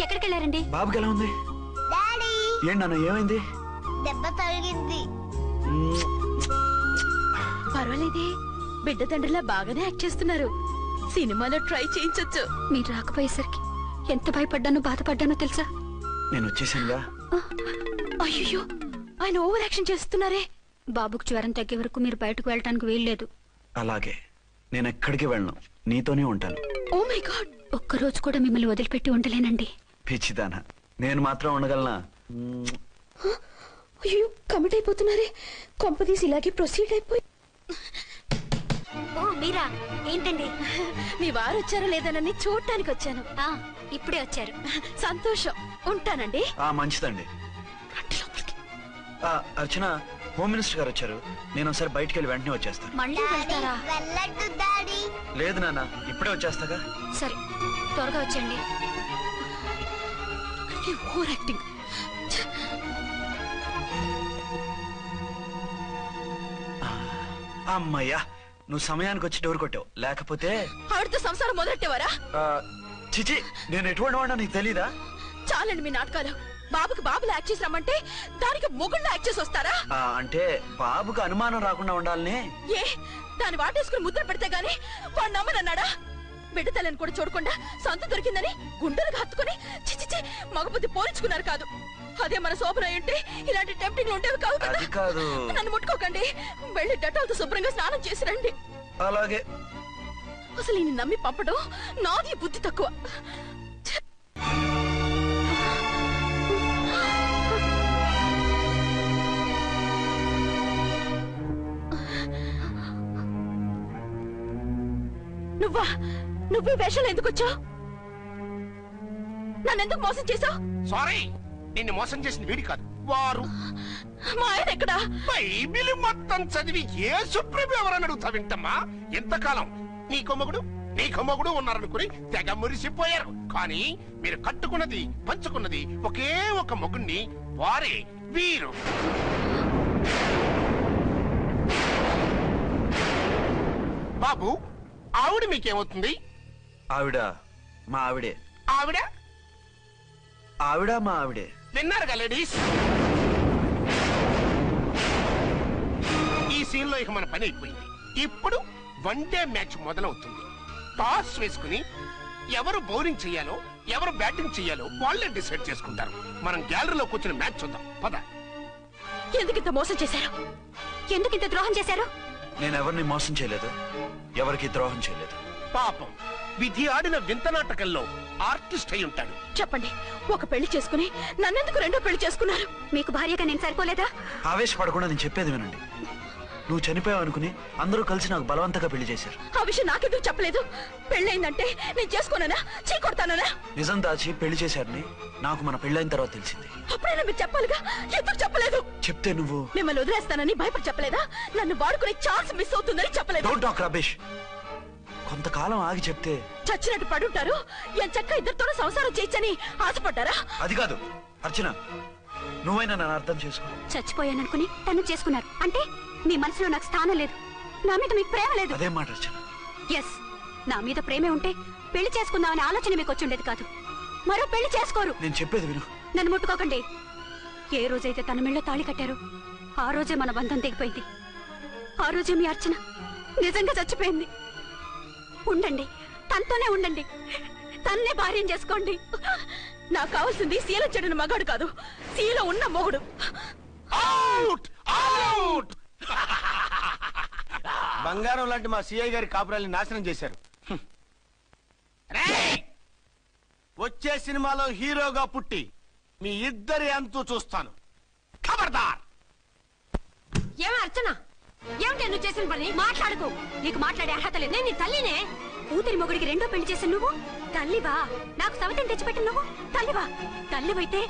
ఎక్కడికి వెళ్ళారండి? బాబుకి ఎలా ఉంది? డాడీ ఏంటి నాన్న ఏమైంది? దెబ్బ తగిలింది. పర్వాలేదే, బిడ్డ తండ్రిలా బాగానే యాక్ట్ చేస్తున్నారు. సినిమాలో ట్రై చేయించొచ్చు. మీరు రాకపోయేసరికి ఎంత భయపడ్డానో బాధపడ్డానో తెలుసా? నేను వచ్చేసానుగా. అయ్యో, ఆయన ఓవర్ యాక్షన్ చేస్తున్నారే. బాబుకు జ్వరం తగ్గే వరకు మీరు బయటకు వెళ్ళటానికి వీల్లేదు. అలాగే, నేను ఎక్కడికి వెళ్ళను, నీతోనే ఉంటాను. ఓ మై గాడ్, ఒక్కరోజు కూడా మిమ్మల్ని వదిలిపెట్టి ఉండలేనండి. పిచ్చిదానా, నేను మాత్రం ఉండగలనా? అయ్యో, కమిట్ అయిపోతున్నారే. కొంపదీసి ఇలాగే ప్రొసీడ్ అయిపోయి. ఓ మీరా, ఏంటండి? మీ వారు వచ్చారో లేదనని చూడటానికి వచ్చాను. ఇప్పుడే వచ్చారు. సంతోషం, ఉంటానండి. మంచిదండి. అర్చన, హోమ్ మినిస్టర్ గారు వచ్చారు. నేను ఒకసారి బయటికి వెళ్ళి వెంటనే వచ్చేస్తాను. మళ్ళీ వెళ్తారా? వెళ్ళొద్దు డాడీ. లేదు నాన్న, ఇప్పుడే వచ్చేస్తాగా. సరే, త్వరగా వచ్చండి. Over acting. అమ్మయ్యా, నువ్వు సమయానికి వచ్చి డోర్ కొట్టావు. లేకపోతే ఆవిడతో సంసారం మొదలెట్టేవారా? చిచి, నేను ఎటువంటి వాడినా నీకు తెలీదా? చాలండి మీ నాటకాలు. బాబుకి బాబులా యాక్ట్ చేసి రమ్మంటే దానికి మొగుళ్ళ యాక్ట్ చేసి వస్తారా? అంటే బాబుకు అనుమానం రాకుండా ఉండాలని. ఏ, దాన్ని వాటేసుకుని ముద్ర పెడితే గాని వాడు నమ్మనన్నాడా? బిడ్డ తల్లిని కూడా చూడకుండా సొంత దొరికిందని గుండెలకు హత్తుకుని చిచిచి మగబుద్ధి పోల్చుకున్నారు కాదు. అదే మన శోభన అయ్యుంటే ఇలాంటి టెంప్టింగ్ ఉండేవి కావు కదా. అది కాదు. నన్ను ముట్టుకోకండి, వెళ్ళి డెటాల్తో శుభ్రంగా స్నానం చేసి రండి. అలాగే. అసలు ఈయన నమ్మి పంపడం నాది బుద్ధి తక్కువ. నువ్వా? నువ్వు వేషాలు ఎందుకు వచ్చావు? నన్నెందుకు మోసం చేశావు? సారీ, నిన్ను మోసం చేసింది వీడి కాదు, వారు. మా ఆయన ఎక్కడా? బైబిల్ మొత్తం చదివి యేసు ప్రభు ఎవరని అడుగుతా వింటమ్మా. ఎంతకాలం నీకో మొగుడు ఉన్నారనుకుని తెగ మురిసిపోయారు. కానీ మీరు కట్టుకున్నది పంచుకున్నది ఒకే ఒక మొగుణ్ణి, వారే వీరు. బాబు, ఆవిడ మీకేమవుతుంది? ఆవిడ మా ఆవిడే. ఆవిడ ఆవిడ మా ఆవిడే. విన్నారుగా లేడీస్, ఈ సీన్ లో ఇక మన పని అయిపోయింది. ఇప్పుడు వన్ డే మ్యాచ్ మొదలవుతుంది. టాస్ వేసుకుని ఎవరు బౌలింగ్ చెయ్యాలో ఎవరు బ్యాటింగ్ చెయ్యాలో వాళ్ళే డిసైడ్ చేసుకుంటారు. మనం గ్యాలరీలో కూర్చుని మ్యాచ్ చూద్దాం, పద. ఎందుకింత మోసం చేశారు? ఎందుకింత ద్రోహం చేశారు? నేను ఎవరిని మోసం చేయలేదు, ఎవరికి ద్రోహం చేయలేదు. పాపం, విధి ఆడిన వింత నాటకంలో ఆర్టిస్ట్ అయి ఉంటాడు. చెప్పండి, ఒక పెళ్లి చేసుకుని నన్నెందుకు రెండో పెళ్లి చేసుకున్నారు? మీకు భార్యగా నేను సరిపోలేదా? ఆవేశపడకుండా నేను చెప్పేది వినండి. నువ్వు చనిపోయావు అనుకుని అందరూ కలిసి నాకు బలవంతంగా పెళ్లి చేశారు. ఆ విషయం నాకెందుకు చెప్పలేదు? పెళ్ళయిందంటే నేను చేసుకోనా, చీకొడతానా? నిజం దాచి పెళ్లి చేశారని నాకు మన పెళ్ళైన తర్వాత తెలిసింది. అప్పుడైనా మీరు చెప్పాలిగా, ఎందుకు చెప్పలేదు? చెప్తే నువ్వు మిమ్మల్ని వదిలేస్తానని భయపడి చెప్పలేదా? నన్ను వాడుకునే ఛాన్స్ మిస్ అవుతుందని చెప్పలేదు. Don't talk rubbish. కొంతకాలం ఆగి చెప్తే చచ్చినట్టు పడుంటారు. ఎంచక్క ఇద్దరితోనూ సంసారం చేయొచ్చని ఆశపడ్డారా? అది కాదు అర్చన, నువ్వైనా నన్ను అర్థం చేసుకో. చచ్చిపోయాననుకుని తను చేసుకున్నారు అంటే మీ మనసులో నాకు స్థానం లేదు, నా మీద మీకు ప్రేమ లేదు. అదే మాట అర్చన. ఎస్, నా మీద ప్రేమే ఉంటే పెళ్లి చేసుకుందామనే ఆలోచన మీకు వచ్చి ఉండేది కాదు. మరో పెళ్లి చేసుకోరు. నేను చెప్పేది విను. నన్ను ముట్టుకోకండి. ఏ రోజైతే తన మెళ్ళో తాళి కట్టారో ఆ రోజే మన బంధం తెగిపోయింది. ఆ రోజే మీ అర్చన నిజంగా చచ్చిపోయింది. ఉండండి, తనతోనే ఉండండి, తన్నే భార్యం చేసుకోండి. నాకు కావాల్సింది శీల చెడిన మగాడు కాదు, శీల ఉన్న మొగుడు. బంగారం లాంటి మా సిఐ గారి కాపురాల్ని నాశనం చేశారు. వచ్చే సినిమాలో హీరోగా పుట్టి మీ ఇద్దరి అంతూ చూస్తాను. ఖబర్దార్! ఏమ అర్చన, ఏమిటి నువ్వు చేసిన పని? మాట్లాడుకో, నీకు మాట్లాడే అర్హత లేదు. నేను నీ తల్లినే. కూతురి మొగుడికి రెండో పెళ్లి చేసిన నువ్వు తల్లివా? నాకు సవతిని తెచ్చిపెట్టిన నువ్వు తల్లివా? తల్లివైతే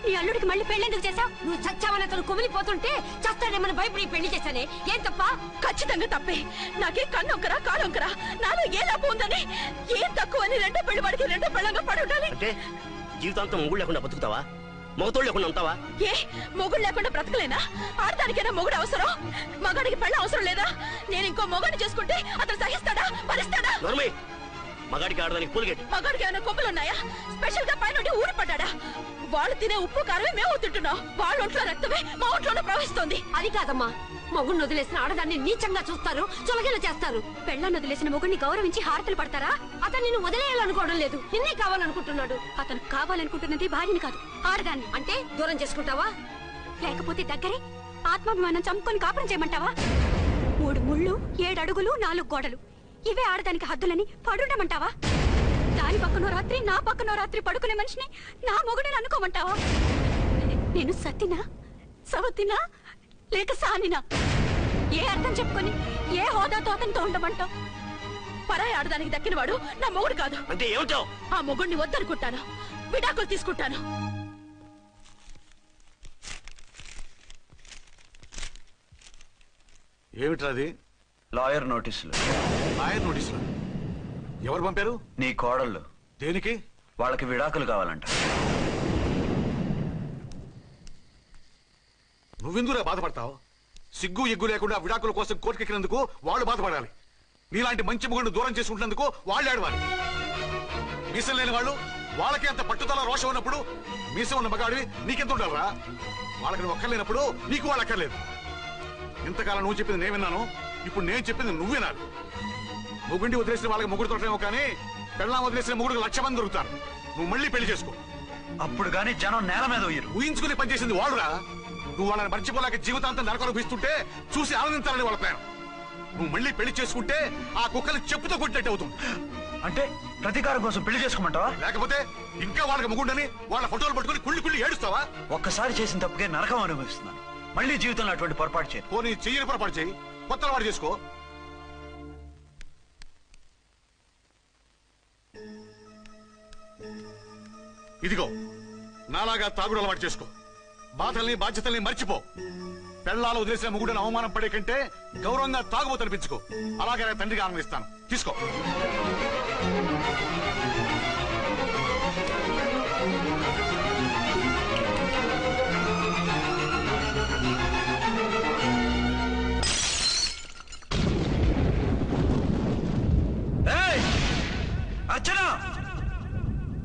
నీ అల్లుడికి మళ్ళీ పెళ్లి చేశావు? నువ్వు చచ్చావని అతను కుమిలిపోతుంటే చస్తాడేమని భయపడి పెళ్లి చేశానే, ఏం తప్ప? ఖచ్చితంగా తప్పే. నాకే కన్నొక్కరా కాడొక్కరా, నాలో ఏ లాభం ఉందని, ఏం తక్కువ అని రెండో పెళ్లి వాడికి రెండో పెళ్ళంగా పడి ఉండాలి. అంటే జీవితాంతం మొగుడు లేకుండా బతుకుతావా? మొగతోడు లేకుండా ఉంటావా? ఏ మొగుడు లేకుండా బ్రతకలేనా? ఆడదానికైనా మొగుడు అవసరం, మగాడికి పెళ్ళ అవసరం లేదా? నేను ఇంకో మొగాడిని చేసుకుంటే అతను సహిస్తాడా, భరిస్తాడా? మగాడికి ఆడదానికి పూలగేట్. మగాడికి ఏమైనా కొమ్ములున్నాయా? స్పెషల్ గా పైన ఊడి పడ్డా వాళ్ళు తినే ఉప్పు కారమే మేము తింటున్నాం. వాళ్ళ ఒంట్లో రక్తమే మా ఒంట్లోనే ప్రవహిస్తోంది. అది కాదమ్మా, మొగుడిని వదిలేసిన ఆడదాన్ని నీచంగా చూస్తారు, చులకన చేస్తారు. పెళ్ళాన్ని వదిలేసిన మొగుడిని గౌరవించి హారతలు పడతారా? అతను నిన్ను వదిలేయాలనుకోవడం లేదు, నిన్నే కావాలనుకుంటున్నాడు. అతను కావాలనుకుంటున్నది భార్యని కాదు, ఆడదాన్ని. అంటే దూరం చేసుకుంటావా? లేకపోతే దగ్గరే ఆత్మాభిమానం చంపుకొని కాపురం చేయమంటావా? 3 ముళ్ళు 7 అడుగులు 4 గోడలు, ఇవే ఆడదానికి హద్దులని పడుండమంటావా? దాని పక్కనో రాత్రి నా పక్కనో రాత్రి పడుకునే మనిషిని నా మొగుడని అనుకోమంటావా? నేను సతినా, సవతినా, లేక సానినా? ఏ అర్థం చెప్పుకొని ఏ హోదాతో అతనితో ఉండమంటావు? పరాయి ఆడదానికి దక్కినవాడు నా మొగుడు కాదు. అంటే ఏమిటావు? ఆ మొగుడిని వద్దనుకుంటాను, విడాకులు తీసుకుంటాను. ఏమిట్రాది? లాయర్ నోటీసులు. లాయర్ నోటీసులు ఎవరు పంపారు? నీ కోడళ్ళు. దేనికి? వాళ్ళకి విడాకులు కావాలంట. నువ్వెందుకురా బాధపడతావు? సిగ్గు ఎగ్గు లేకుండా విడాకుల కోసం కోర్టుకెక్కినందుకు వాళ్ళు బాధపడాలి. నీలాంటి మంచి మొగుడిని దూరం చేసుకుంటున్నందుకు వాళ్ళు ఆడవాలి. మీసం లేని వాళ్ళు, వాళ్ళకి అంత పట్టుదల రోషం ఉన్నప్పుడు మీసం ఉన్న మగాడివి నీకెంత ఉండాలరా? వాళ్ళకి నువ్వు ఒక్కర్లేనప్పుడు నీకు వాళ్ళు అక్కర్లేదు. ఇంతకాలం నువ్వు చెప్పింది నేను విన్నాను, ఇప్పుడు నేను చెప్పింది నువ్వు వినాలి. మొగుండి వదిలేసిన వాళ్ళకి మొగుడు తోటలేమో కానీ పెళ్ళాం వదిలేసిన మొగుడికి 1,00,000 మంది దొరుకుతారు. నువ్వు మళ్ళీ పెళ్లి చేసుకో. అప్పుడు గానీ జనం నేల మీద ఉయ్యరు. ఊహించుకుని పనిచేసింది వాళ్ళురా. నువ్వు వాళ్ళని మర్చిపోలేక జీవితాంతం నరకనుభవిస్తుంటే చూసి ఆనందించాలని వాళ్ళ ప్లాన్. నువ్వు మళ్ళీ పెళ్లి చేసుకుంటే ఆ కుక్కలు చెప్పుతో కొట్టినట్టు అవుతుంది. అంటే ప్రతీకారం కోసం పెళ్లి చేసుకోమంటావా? లేకపోతే ఇంకా వాళ్ళకి మొగుండని వాళ్ళ ఫోటోలు పట్టుకుని కుళ్ళి ఏడుస్తావా? ఒక్కసారి చేసిన తప్పుకే నరకం అనుభవిస్తున్నాను. మళ్ళీ జీవితంలో అటువంటి పొరపాటు చేయను. పోనీ చెయ్యని పొరపాటు చేయి, కొత్త వాడు చేసుకో. ఇదిగో నాలాగా తాగుడు అలవాటు చేసుకో. బాధల్ని బాధ్యతల్ని మర్చిపో. పెళ్ళాలు వదిలేసిన మొగుడని అవమానం పడే కంటే గౌరవంగా తాగుబోతు అనిపించుకో. అలాగే నేను తండ్రిగా ఆనందిస్తాను. తీసుకో. అర్చనా,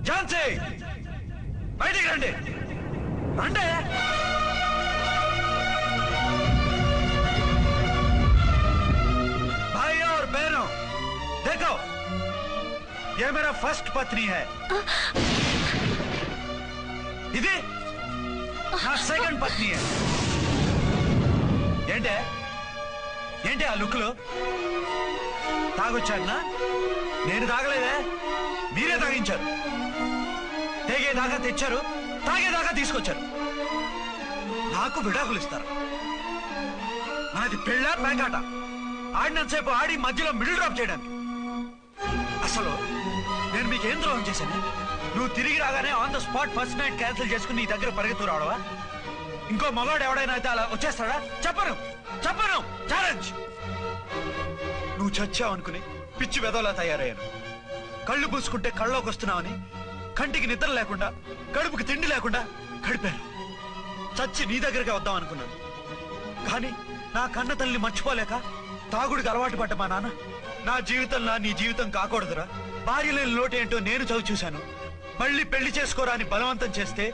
ఝాన్సీ, బయటికి రండి. రండి. भाई और बहनों, देखो, ये मेरा फर्स्ट पत्नी है. ఇది నా సెకండ్ పత్ని. ఏంటే ఏంటి ఆ లుక్లు? తాగొచ్చానా? నేను తాగలేదే, మీరే తాగించారు. తేగేదాకా తెచ్చారు, తాగేదాకా తీసుకొచ్చారు. నాకు విడాకులు ఇస్తారు. మనది పెళ్ళా పేకాట? ఆడినంతసేపు ఆడి మధ్యలో మిడిల్ డ్రాప్ చేయడానికి. అసలు నేను మీకేం ద్రోహం చేశాను? నువ్వు తిరిగి రాగానే on the spot first night cancel చేసుకుని నీ దగ్గర పరిగెత్తు రావడవా? ఇంకో మగాడు ఎవడైనా అయితే అలా వచ్చేస్తాడా? చెప్పను చెప్పను, ఛాలెంజ్. నువ్వు చచ్చావు అనుకుని పిచ్చి వెదవలా తయారయ్యాను. కళ్ళు పూసుకుంటే కళ్ళలోకి వస్తున్నావని కంటికి నిద్ర లేకుండా కడుపుకి తిండి లేకుండా గడిపాను. చచ్చి నీ దగ్గరగా వద్దాం అనుకున్నాను. కానీ నా కన్న తల్లిని మర్చిపోలేక తాగుడికి అలవాటు పడ్డ మా నాన్న నా జీవితంలో నీ జీవితం కాకూడదురా, భార్య లేని లోటేంటో నేను చవి చూశాను, మళ్ళీ పెళ్లి చేసుకోరా అని బలవంతం చేస్తే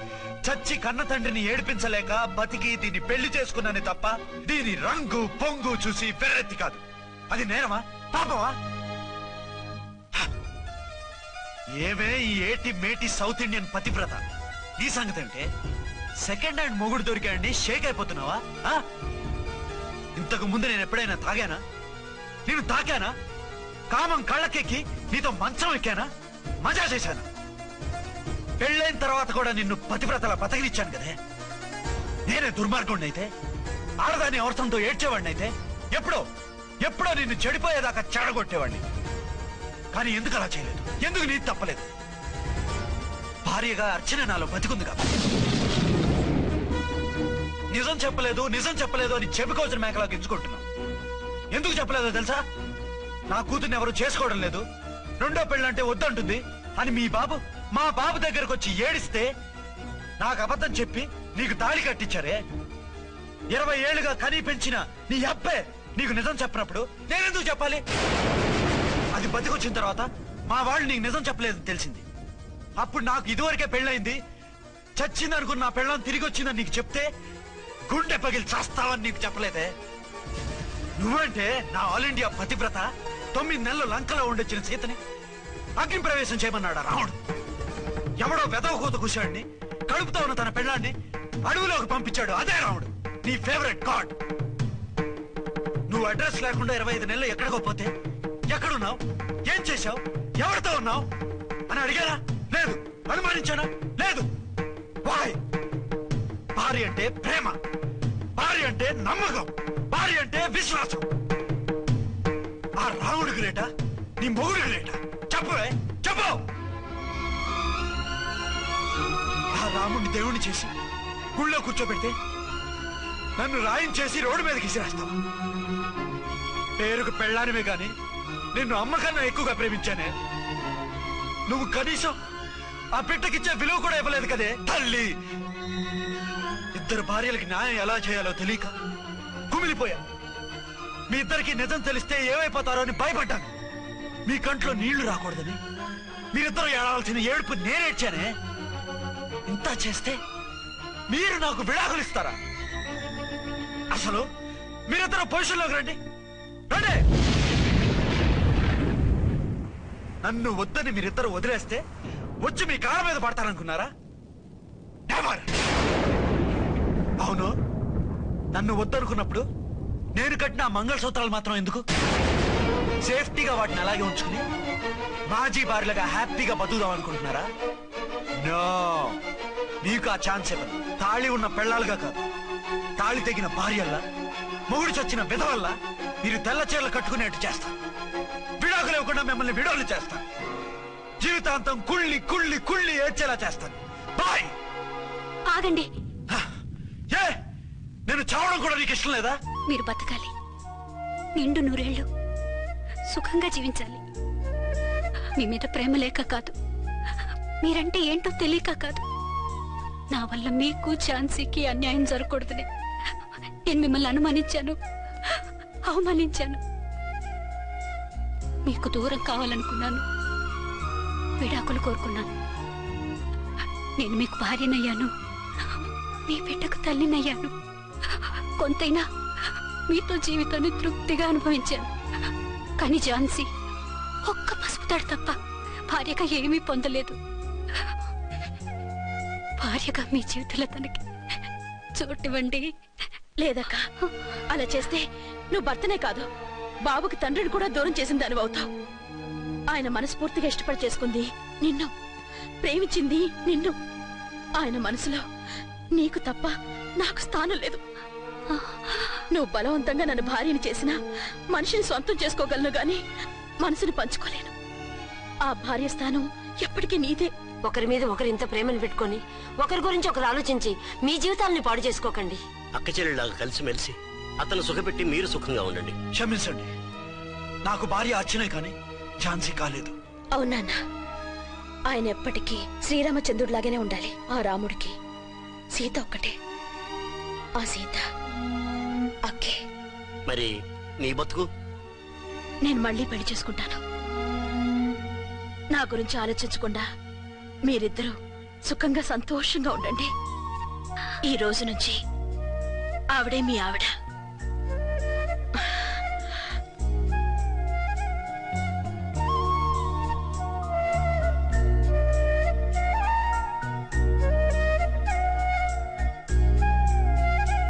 చచ్చి కన్న తండ్రిని ఏడిపించలేక బతికి దీన్ని పెళ్లి చేసుకున్నానే తప్ప దీని రంగు పొంగు చూసి వెర్రెత్తి కాదు. అది నేరమా, పాపమా? ఏవే ఈ ఏటి మేటి సౌత్ ఇండియన్ పతివ్రత, నీ సంగతి అంటే సెకండ్ హ్యాండ్ మొగుడు దొరికాడండి షేక్ అయిపోతున్నావా? ఇంతకు ముందు నేను ఎప్పుడైనా తాగానా? నేను తాకానా? కామం కళ్ళకెక్కి నీతో మంచం ఎక్కానా? మజా చేశానా? పెళ్ళైన తర్వాత కూడా నిన్ను పతివ్రతలా బతకనిచ్చాను కదే. నేనే దుర్మార్గుడిని అయితే, ఆడదాన్ని అవసరంతో ఏడ్చేవాడిని అయితే ఎప్పుడో ఎప్పుడో నిన్ను చెడిపోయేదాకా చెడగొట్టేవాడిని. కానీ ఎందుకు అలా చేయలేదు? ఎందుకు నీది తప్పలేదు? భార్యగా అర్చన నాలో బతికుంది కాబట్టి. నిజం చెప్పలేదు నిజం చెప్పలేదు అని చెప్పుకోవచ్చిన మేకలా గించుకుంటున్నావు. ఎందుకు చెప్పలేదో తెలుసా? నా కూతుర్ని ఎవరు చేసుకోవడం లేదు, రెండో పెళ్ళంటే వద్దంటుంది అని మా బాబు దగ్గరకు వచ్చి ఏడిస్తే నాకు అబద్ధం చెప్పి నీకు తాళి కట్టించారే. 20 ఏళ్లుగా కనీ పెంచిన నీ అబ్బే నీకు నిజం చెప్పినప్పుడు నేనెందుకు చెప్పాలి? అది బతికొచ్చిన తర్వాత మా వాళ్ళు నీకు నిజం చెప్పలేదని తెలిసింది. అప్పుడు నాకు ఇదివరకే పెళ్ళయింది, చచ్చిందనుకున్న నా పెళ్ళం తిరిగి వచ్చిందని నీకు చెప్తే గుండె పగిలి చస్తావని నీకు చెప్పలేదే. నువ్వంటే నా ఆల్ ఇండియా పతివ్రత 9 నెలలు లంకలో ఉండొచ్చిన సీతని అగ్ని ప్రవేశం చేయమన్నాడా రాముడు. ఎవడో వెదవ కోత కూశాడిని కడుపుతో ఉన్న తన పెళ్ళాన్ని అడవిలోకి పంపించాడు. అదే రాముడు, నీ ఫేవరెట్ గాడ్. నువ్వు అడ్రస్ లేకుండా 25 నెలలు ఎక్కడికో పోతే ఎక్కడున్నావు, ఏం చేశావు, ఎవరితో ఉన్నావు అని అడిగానా? లేదు. అనుమానించానా? లేదు. వాయ్? భార్య అంటే ప్రేమ, భార్య అంటే నమ్మకం, భార్య అంటే విశ్వాసం. ఆ రాముడు గ్రేటా, నీ మొగుడు గ్రేటా? చెప్పవే, చెప్పు. ఆ రాముడిని దేవుణ్ణి చేసి గుళ్ళో కూర్చోబెడితే నన్ను రాయించేసి రోడ్డు మీదకి ఇసిరేస్తావా? పేరుకు పెళ్ళానివే గాని నిన్ను అమ్మకన్నా ఎక్కువగా ప్రేమించానే. నువ్వు కనీసం ఆ బిడ్డకిచ్చే విలువ కూడా ఇవ్వలేదు కదే తల్లి. ఇద్దరు భార్యలకి న్యాయం ఎలా చేయాలో తెలియక కుమిలిపోయా. మీ ఇద్దరికి నిజం తెలిస్తే ఏమైపోతారో అని భయపడ్డాను. మీ కంట్లో నీళ్లు రాకూడదని మీరిద్దరూ ఏడాల్సిన ఏడుపు నేనేడ్చానే. ఇంత చేస్తే మీరు నాకు విడాకులు ఇస్తారా? అసలు మీరిద్దరు పొజిషన్లోకి రండి, రండి. నన్ను వద్దని మీరిద్దరు వదిలేస్తే వచ్చి మీ కాళ్ళ మీద పడతారనుకున్నారా? నెవర్. అవును, నన్ను వద్దనుకున్నప్పుడు నేను కట్టిన మంగళసూత్రాలు మాత్రం ఎందుకు? సేఫ్టీగా వాటిని అలాగే ఉంచుకుని మాజీ భార్యలుగా హ్యాపీగా బతుకుదాం అనుకుంటున్నారా? నో, మీకు ఆ ఛాన్స్ ఇవ్వదు. తాళి ఉన్న పెళ్ళాలుగా కాదు, తాళి తెగిన భార్యల్లా, మొగుడు చచ్చిన విధవల్లా మీరు తెల్ల చీరలు కట్టుకునేట్టు చేస్తాను. విడాకులు ఇవ్వకుండా మిమ్మల్ని విడోలు చేస్తాను. జీవితాంతం కుళ్ళి కుళ్ళి కుళ్ళి ఏడ్చేలా చేస్తాను. బాయ్. ఆగండి. ఏ, నేను చావడం కూడా నీకు ఇష్టం లేదా? మీరు బతకాలి, నిండు 100 ఏళ్ళు సుఖంగా జీవించాలి. మీ మీద ప్రేమ లేక కాదు, మీరంటే ఏంటో తెలియక కాదు. నా వల్ల మీకు ఝాన్సీకి అన్యాయం జరగకూడదని నేను మిమ్మల్ని అనుమానించాను, అవమానించాను. మీకు దూరం కావాలనుకున్నాను, విడాకులు కోరుకున్నాను. నేను మీకు భార్యనయ్యాను, మీ బిడ్డకు తల్లినయ్యాను. కొంతైనా మీతో జీవితాన్ని తృప్తిగా అనుభవించాను. కానీ ఝాన్సీ ఒక్క పసుపుతాడు తప్ప భార్యగా ఏమీ పొందలేదు. భార్యగా మీ జీవితంలో తనకి చోటివ్వండి. లేదక్క, అలా చేస్తే నువ్వు భర్తనే కాదు, బాబుకి తండ్రిని కూడా దూరం చేసిన దాని అవుతావు. ఆయన మనస్ఫూర్తిగా ఇష్టపడి చేసుకుంది నిన్ను, ప్రేమించింది నిన్ను. ఆయన మనసులో నీకు తప్ప నాకు స్థానం లేదు. నువ్వు బలవంతంగా నన్ను భార్యని చేసినా మనిషిని సొంతం చేసుకోగలను గాని మనసుని పంచుకోలేను. ఆ భార్య స్థానం ఎప్పటికీ నీదే. ఒకరి మీద ఒకరు ఇంత ప్రేమను పెట్టుకొని ఒకరి గురించి ఒకరు ఆలోచించి మీ జీవితాలని పాడు చేసుకోకండి. అక్క చెల్లెళ్ళలాగా కలిసిమెలిసి అతను సుఖపెట్టి మీరు సుఖంగా ఉండండి. క్షమించండి, నాకు భార్య అర్చనే కానీ ఝాన్సీ కాలేదు. అవునా? ఆయన ఎప్పటికీ శ్రీరామచంద్రుడిలాగానే ఉండాలి. ఆ రాముడికి సీత ఒక్కటే, ఆ సీత అక్కే. మరి నీ బతుకు? నేను మళ్ళీ పెళ్లి చేసుకుంటాను. నా గురించి ఆలోచించకుండా మీరిద్దరూ సుఖంగా సంతోషంగా ఉండండి. ఈ రోజు నుంచి ఆవిడే మీ ఆవిడ.